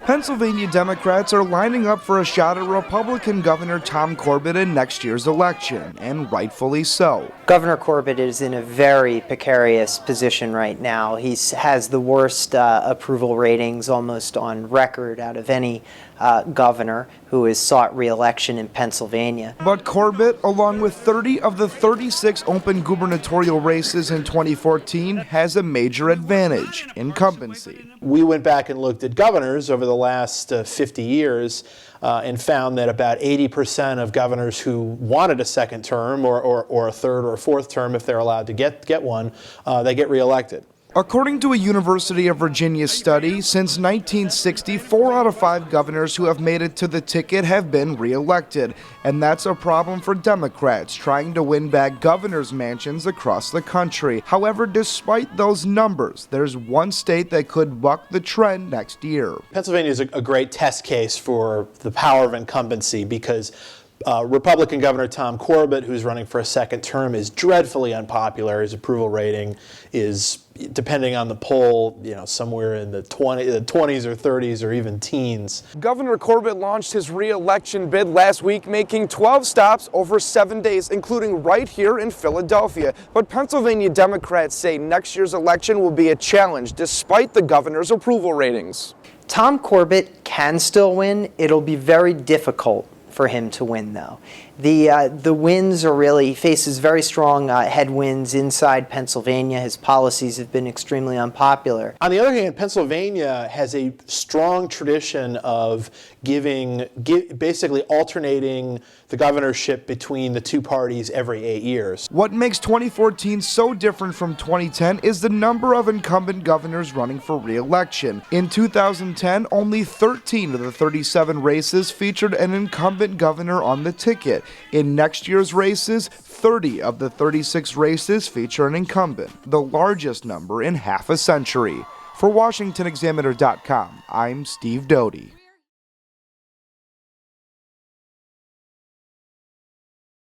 Pennsylvania Democrats are lining up for a shot at Republican Governor Tom Corbett in next year's election, and rightfully so. Governor Corbett is in a very precarious position right now. He has the worst approval ratings almost on record out of any governor who has sought re-election in Pennsylvania. But Corbett, along with 30 of the 36 open gubernatorial races in 2014, has a major advantage: incumbency. We went back and looked at governors over the last 50 years and found that about 80% of governors who wanted a second term or a third or a fourth term, if they're allowed to get one, they get reelected. According to a University of Virginia study, since 1960, 4 out of 5 governors who have made it to the ticket have been reelected. And that's a problem for Democrats trying to win back governors' mansions across the country. However, despite those numbers, there's one state that could buck the trend next year. Pennsylvania is a great test case for the power of incumbency because Republican Governor Tom Corbett, who's running for a second term, is dreadfully unpopular. His approval rating is, depending on the poll, somewhere in the 20s or 30s or even teens. Governor Corbett launched his re-election bid last week, making 12 stops over 7 days, including right here in Philadelphia. But Pennsylvania Democrats say next year's election will be a challenge despite the governor's approval ratings. Tom Corbett can still win. It'll be very difficult for him to win, though. The winds are really, he faces very strong headwinds inside Pennsylvania. His policies have been extremely unpopular. On the other hand, Pennsylvania has a strong tradition of basically alternating the governorship between the two parties every 8 years. What makes 2014 so different from 2010 is the number of incumbent governors running for re-election. In 2010, only 13 of the 37 races featured an incumbent governor on the ticket. In next year's races, 30 of the 36 races feature an incumbent, the largest number in half a century. For WashingtonExaminer.com, I'm Steve Doty.